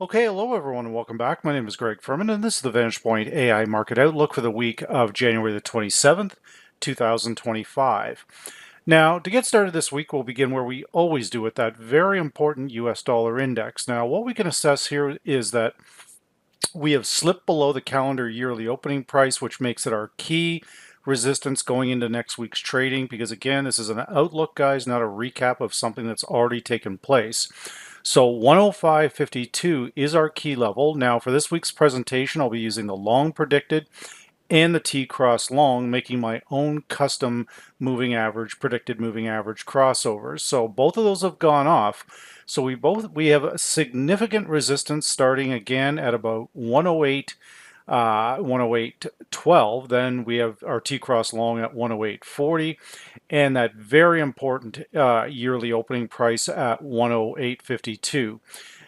Okay, hello everyone and welcome back. My name is Greg Furman and this is the Vantage Point AI Market Outlook for the week of January the 27th, 2025. Now, to get started this week, we'll begin where we always do with that very important US dollar index. Now, what we can assess here is that we have slipped below the calendar yearly opening price, which makes it our key resistance going into next week's trading, because again, this is an outlook, guys, not a recap of something that's already taken place. So 105.52 is our key level. Now for this week's presentation, I'll be using the long predicted and the T-cross long, making my own custom moving average, predicted moving average crossovers. So both of those have gone off. So we have a significant resistance starting again at about 108. 108.12. Then we have our T-cross long at 108.40, and that very important yearly opening price at 108.52.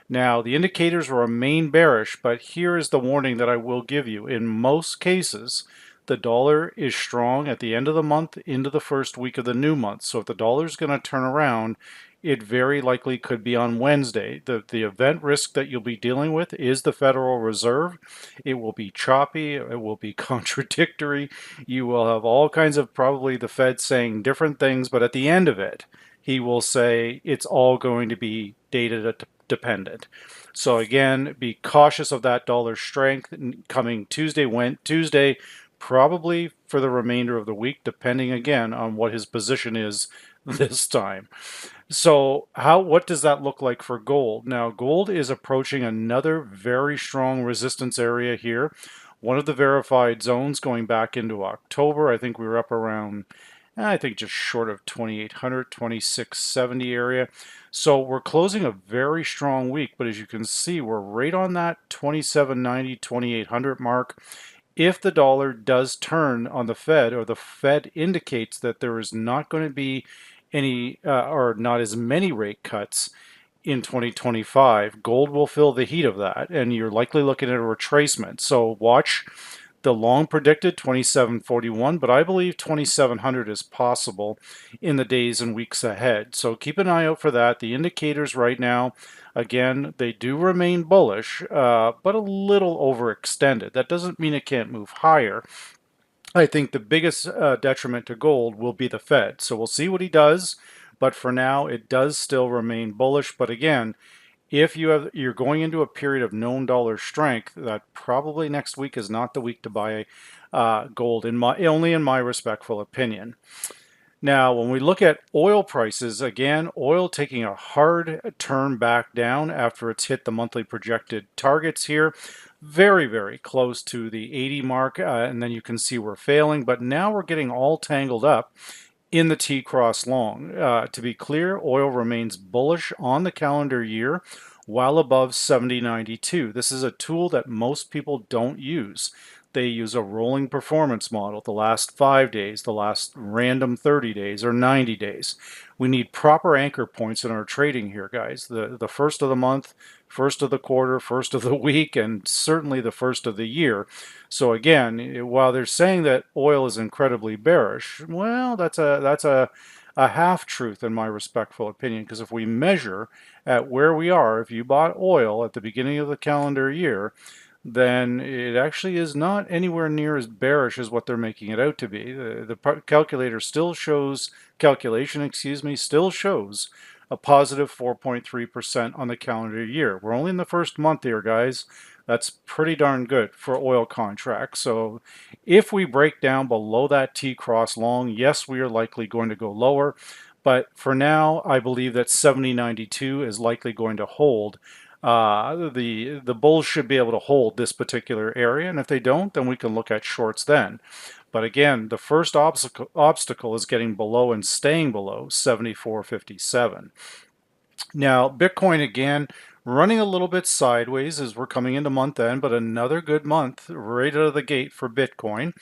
Now, the indicators remain bearish, but here is the warning that I will give you. In most cases, the dollar is strong at the end of the month into the first week of the new month. So if the dollar is going to turn around, it very likely could be on Wednesday. The event risk that you'll be dealing with is the Federal Reserve. It will be choppy. It will be contradictory. You will have all kinds of probably the Fed saying different things, but at the end of it, he will say it's all going to be data dependent. So again, be cautious of that dollar strength coming Tuesday, probably for the remainder of the week, depending again on what his position is this time. So what does that look like for gold? Now, gold is approaching another very strong resistance area here. One of the verified zones going back into October, I think we were up around, I think just short of 2,800, 2,670 area. So we're closing a very strong week, but as you can see, we're right on that 2,790, 2,800 mark. If the dollar does turn on the Fed, or the Fed indicates that there is not going to be any or not as many rate cuts in 2025, gold will feel the heat of that, and you're likely looking at a retracement. So watch the long predicted 2741, but I believe 2700 is possible in the days and weeks ahead. So keep an eye out for that. The indicators right now, again, they do remain bullish, but a little overextended. That doesn't mean it can't move higher. I think the biggest detriment to gold will be the Fed. So we'll see what he does. But for now, it does still remain bullish. But again, if you're going into a period of known dollar strength, that probably next week is not the week to buy gold, only in my respectful opinion. Now, when we look at oil prices, again, oil taking a hard turn back down after it's hit the monthly projected targets here. Very, very close to the 80 mark, and then you can see we're failing, but now we're getting all tangled up in the T-cross long. To be clear, oil remains bullish on the calendar year, well above 70.92. This is a tool that most people don't use. They use a rolling performance model, the last 5 days, the last random 30 days, or 90 days. We need proper anchor points in our trading here, guys. The first of the month, first of the quarter, first of the week, and certainly the first of the year. So again, while they're saying that oil is incredibly bearish, well, that's a half truth in my respectful opinion, because if we measure at where we are, if you bought oil at the beginning of the calendar year, then it actually is not anywhere near as bearish as what they're making it out to be. The calculation, still shows a positive 4.3% on the calendar year. We're only in the first month here, guys. That's pretty darn good for oil contracts. So if we break down below that T-cross long, yes, we are likely going to go lower. But for now, I believe that 70.92 is likely going to hold. The bulls should be able to hold this particular area, and if they don't, then we can look at shorts then. But again, the first obstacle is getting below and staying below 74.57. Now, Bitcoin again running a little bit sideways as we're coming into month end, but another good month right out of the gate for Bitcoin.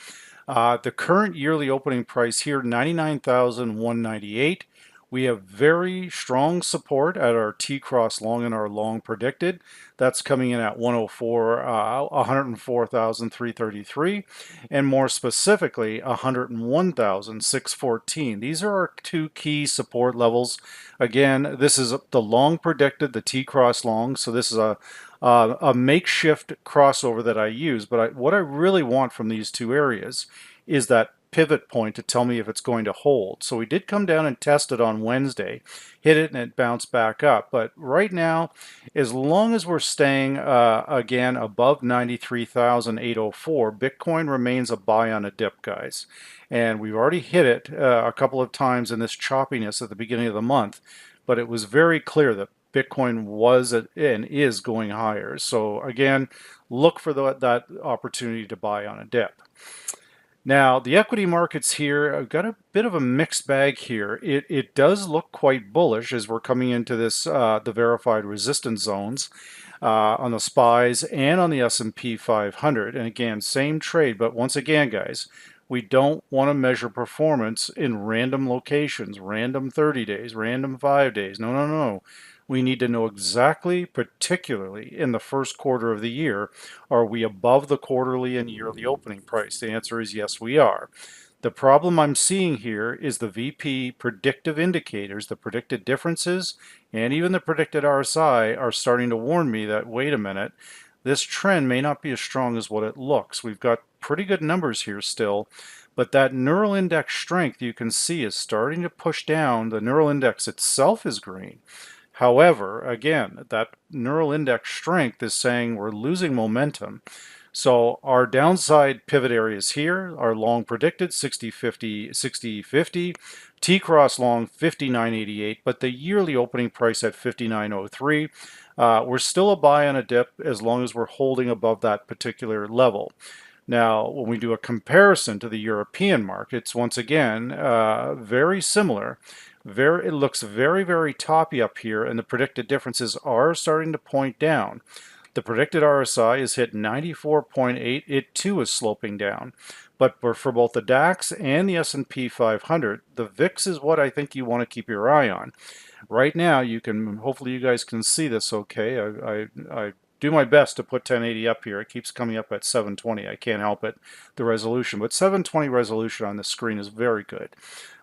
The current yearly opening price here, 99,198. We have very strong support at our T-cross long and our long predicted. That's coming in at 104, 104,333, and more specifically, 101,614. These are our two key support levels. Again, this is the long predicted, the T-cross long. So this is a makeshift crossover that I use. But what I really want from these two areas is that pivot point to tell me if it's going to hold. So we did come down and test it on Wednesday, hit it, and it bounced back up. But right now, as long as we're staying again above 93,804, Bitcoin remains a buy on a dip, guys. And we've already hit it a couple of times in this choppiness at the beginning of the month, but it was very clear that Bitcoin was and is going higher. So again, look for that opportunity to buy on a dip. Now, the equity markets here have got a bit of a mixed bag here. It does look quite bullish as we're coming into this the verified resistance zones on the SPYs and on the S&P 500. And again, same trade, but once again, guys, we don't want to measure performance in random locations, random 30 days, random 5 days. No, no, no. We need to know exactly, particularly in the first quarter of the year, are we above the quarterly and yearly opening price? The answer is yes, we are. The problem I'm seeing here is the VP predictive indicators, the predicted differences, and even the predicted RSI are starting to warn me that, wait a minute, this trend may not be as strong as what it looks. We've got pretty good numbers here still, but that neural index strength you can see is starting to push down. The neural index itself is green. However, again, that neural index strength is saying we're losing momentum. So our downside pivot areas here are long predicted 60-50, 60-50, T-cross long 59.88, but the yearly opening price at 59.03. We're still a buy on a dip as long as we're holding above that particular level. Now, when we do a comparison to the European markets, once again, very similar. It looks very, very toppy up here, and the predicted differences are starting to point down. The predicted RSI is hit 94.8. It too is sloping down. But for both the DAX and the S&P 500, the VIX is what I think you want to keep your eye on. Right now, you can, hopefully you guys can see this okay. I do my best to put 1080 up here. It keeps coming up at 720. I can't help it, the resolution. But 720 resolution on the screen is very good.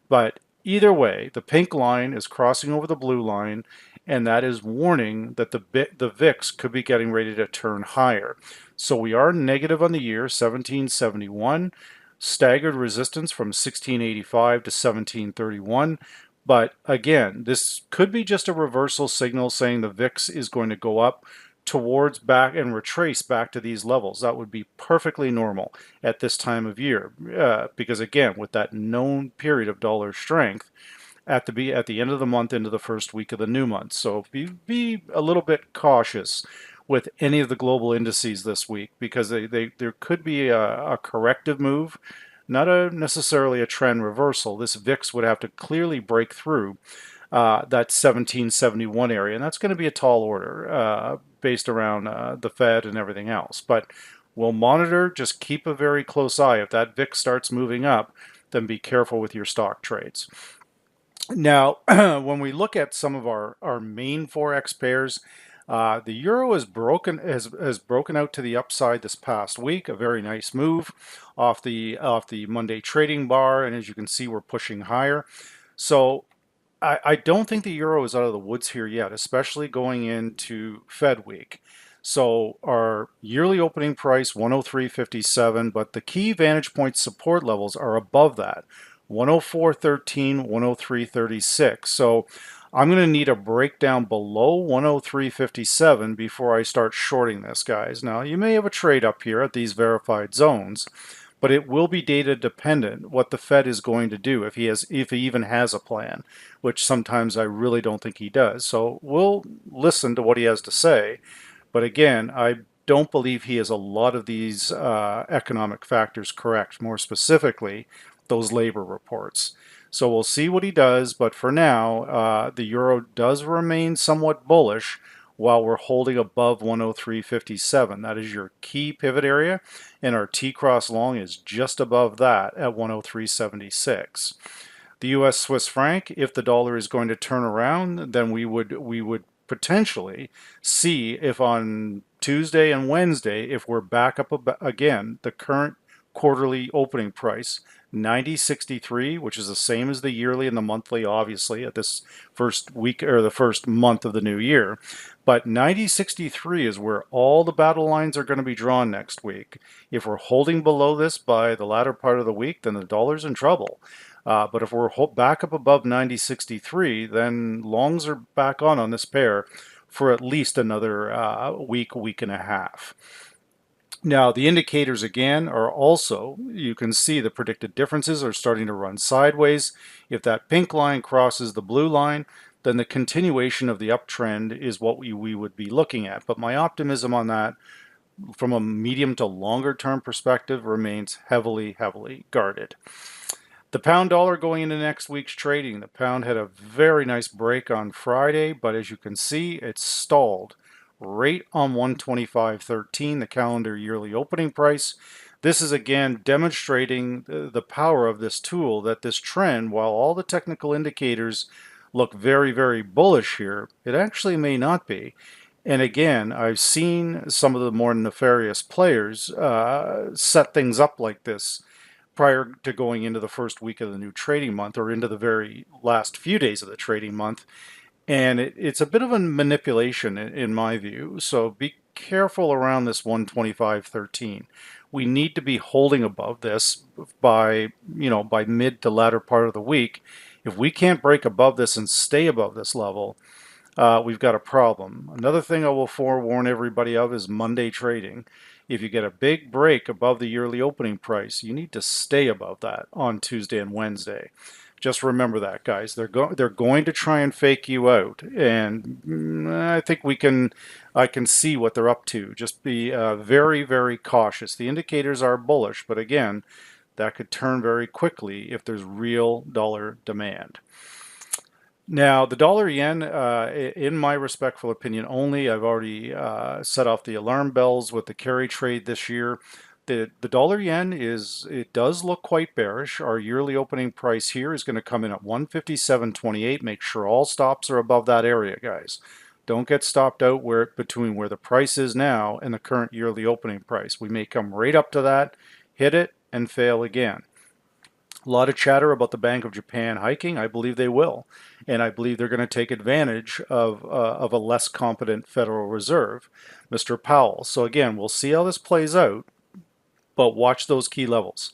But either way, the pink line is crossing over the blue line, and that is warning that the VIX could be getting ready to turn higher. So we are negative on the year, 1771, staggered resistance from 1685 to 1731. But again, this could be just a reversal signal saying the VIX is going to go up towards back and retrace back to these levels. That would be perfectly normal at this time of year, because again, with that known period of dollar strength at the end of the month into the first week of the new month. So be a little bit cautious with any of the global indices this week, because there could be a corrective move, not necessarily a trend reversal. This VIX would have to clearly break through that 1771 area, and that's going to be a tall order based around the Fed and everything else. But we'll monitor, just keep a very close eye. If that VIX starts moving up, then be careful with your stock trades. Now, when we look at some of our main Forex pairs, the euro has broken out to the upside this past week, a very nice move off the Monday trading bar, and as you can see, we're pushing higher. So I don't think the euro is out of the woods here yet, especially going into Fed week. So our yearly opening price 103.57, but the key Vantage Point support levels are above that, 104.13, 103.36. So I'm going to need a breakdown below 103.57 before I start shorting this, guys. Now, you may have a trade up here at these verified zones, but it will be data dependent what the Fed is going to do, if he even has a plan, which sometimes I really don't think he does. So we'll listen to what he has to say. But again, I don't believe he has a lot of these economic factors correct, more specifically those labor reports. So we'll see what he does, but for now, the euro does remain somewhat bullish while we're holding above 103.57. That is your key pivot area, and our T-cross long is just above that at 103.76. The U.S. Swiss franc, if the dollar is going to turn around, then we would potentially see if on Tuesday and Wednesday, if we're back up again, the current quarterly opening price, 90.63, which is the same as the yearly and the monthly, obviously, at this first week or the first month of the new year. But 90.63 is where all the battle lines are going to be drawn next week. If we're holding below this by the latter part of the week, then the dollar's in trouble. But if we're back up above 90.63, then longs are back on this pair for at least another week and a half. Now, the indicators again are also, you can see the predicted differences are starting to run sideways. If that pink line crosses the blue line, then the continuation of the uptrend is what we would be looking at. But my optimism on that from a medium to longer term perspective remains heavily guarded. The pound dollar going into next week's trading. The pound had a very nice break on Friday, but as you can see, it's stalled right on 125.13, the calendar yearly opening price. This is again demonstrating the power of this tool, that this trend, while all the technical indicators look very bullish here, it actually may not be. And again, I've seen some of the more nefarious players set things up like this prior to going into the first week of the new trading month or into the very last few days of the trading month. And it's a bit of a manipulation in my view. So be careful around this 125.13. We need to be holding above this by mid to latter part of the week. If we can't break above this and stay above this level, we've got a problem. Another thing I will forewarn everybody of is Monday trading. If you get a big break above the yearly opening price, you need to stay above that on Tuesday and Wednesday. Just remember that, guys. They're going to try and fake you out, and I think I can see what they're up to. Just be very cautious. The indicators are bullish, but again, that could turn very quickly if there's real dollar demand. Now, the dollar yen, in my respectful opinion only, I've already set off the alarm bells with the carry trade this year. The dollar yen it does look quite bearish. Our yearly opening price here is going to come in at 157.28. Make sure all stops are above that area, guys. Don't get stopped out between where the price is now and the current yearly opening price. We may come right up to that, hit it, and fail again. A lot of chatter about the Bank of Japan hiking. I believe they will. And I believe they're going to take advantage of a less competent Federal Reserve, Mr. Powell. So again, we'll see how this plays out, but watch those key levels.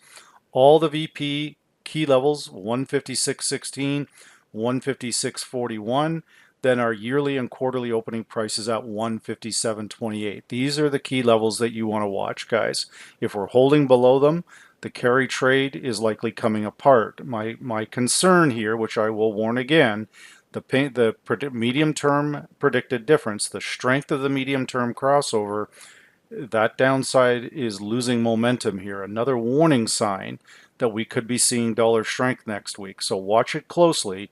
All the VP key levels, 156.16, 156.41. Then our yearly and quarterly opening prices at 157.28. These are the key levels that you want to watch, guys. If we're holding below them, the carry trade is likely coming apart. My concern here, which I will warn again, the medium-term predicted difference, the strength of the medium-term crossover, that downside is losing momentum here. Another warning sign that we could be seeing dollar strength next week. So watch it closely.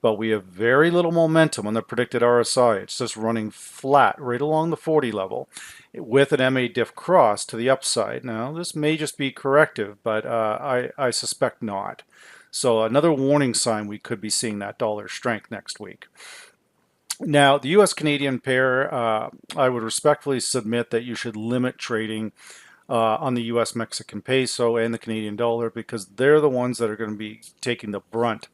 But we have very little momentum on the predicted RSI. It's just running flat right along the 40 level with an MA diff cross to the upside. Now, this may just be corrective, but I suspect not. So another warning sign we could be seeing that dollar strength next week. Now, the U.S.-Canadian pair, I would respectfully submit that you should limit trading on the U.S.-Mexican peso and the Canadian dollar because they're the ones that are going to be taking the brunt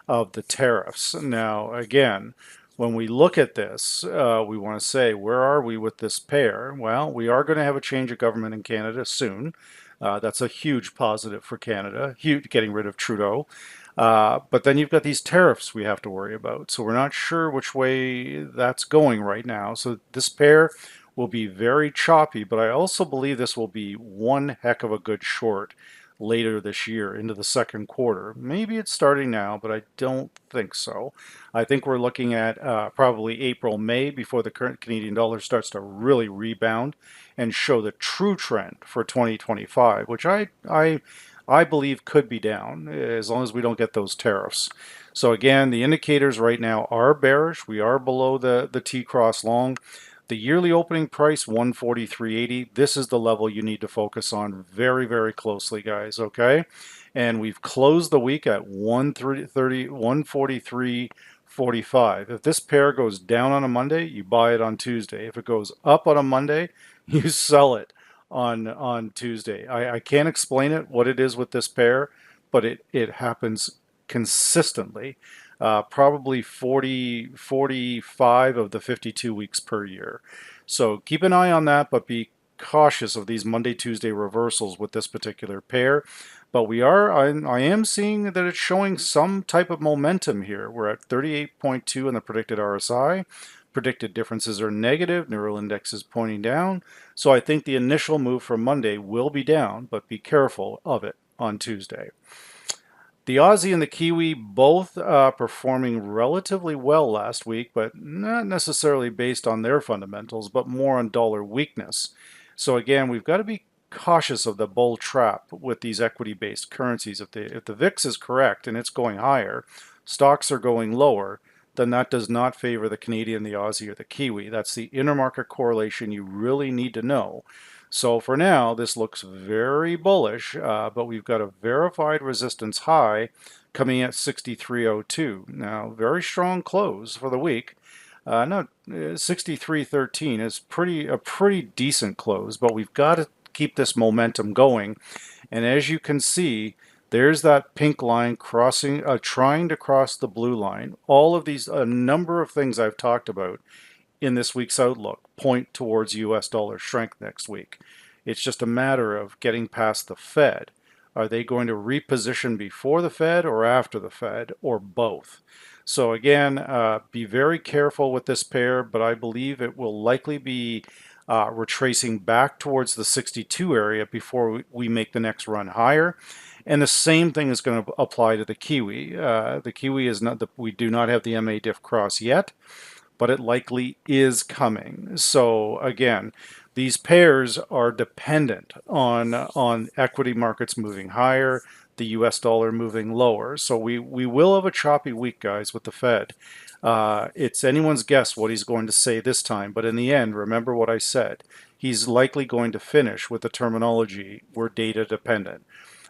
of the tariffs. Now, again, when we look at this, we want to say, where are we with this pair? Well, we are going to have a change of government in Canada soon. That's a huge positive for Canada, getting rid of Trudeau. But then you've got these tariffs we have to worry about. So we're not sure which way that's going right now. So this pair will be very choppy, but I also believe this will be one heck of a good short later this year into the second quarter. Maybe it's starting now, but I don't think so. I think we're looking at probably April, May before the current Canadian dollar starts to really rebound and show the true trend for 2025, which I believe could be down as long as we don't get those tariffs. So again, the indicators right now are bearish. We are below the T-cross long. The yearly opening price, 143.80. This is the level you need to focus on very, very closely, guys, okay? And we've closed the week at 143.45. If this pair goes down on a Monday, you buy it on Tuesday. If it goes up on a Monday, you sell it on Tuesday. I can't explain it, what it is with this pair, but it happens consistently. Probably 45 of the 52 weeks per year. So keep an eye on that, but be cautious of these Monday, Tuesday reversals with this particular pair. But I am seeing that it's showing some type of momentum here. We're at 38.2 in the predicted RSI. Predicted differences are negative. Neural index is pointing down. So I think the initial move for Monday will be down, but be careful of it on Tuesday. The Aussie and the Kiwi both performing relatively well last week, but not necessarily based on their fundamentals, but more on dollar weakness. So again, we've got to be cautious of the bull trap with these equity-based currencies. If the VIX is correct and it's going higher, stocks are going lower, then that does not favor the Canadian, the Aussie, or the Kiwi. That's the intermarket correlation you really need to know. So for now, this looks very bullish, but we've got a verified resistance high coming at 63.02. Now, very strong close for the week. No, 63.13 is a pretty decent close, but we've got to keep this momentum going. And as you can see, there's that pink line crossing, trying to cross the blue line. All of these, a number of things I've talked about in this week's outlook point towards US dollar strength next week. It's just a matter of getting past the Fed. Are they going to reposition before the Fed or after the Fed, or both? So again, be very careful with this pair, but I believe it will likely be retracing back towards the 62 area before we make the next run higher. And the same thing is going to apply to the Kiwi. The Kiwi is not, we do not have the MA diff cross yet, but it likely is coming. So again, these pairs are dependent on equity markets moving higher, the US dollar moving lower. So we will have a choppy week, guys, with the Fed. It's anyone's guess what he's going to say this time, but in the end, remember what I said. He's likely going to finish with the terminology, we're data dependent.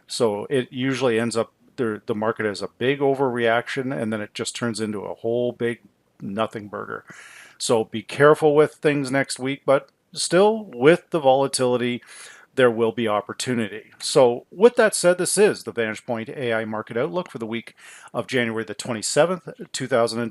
So it usually ends up, the market has a big overreaction, and then it just turns into a whole big nothing burger. So be careful with things next week, but still with the volatility, there will be opportunity. So with that said, this is the Vantage Point AI Market Outlook for the week of January the 27th, 2020.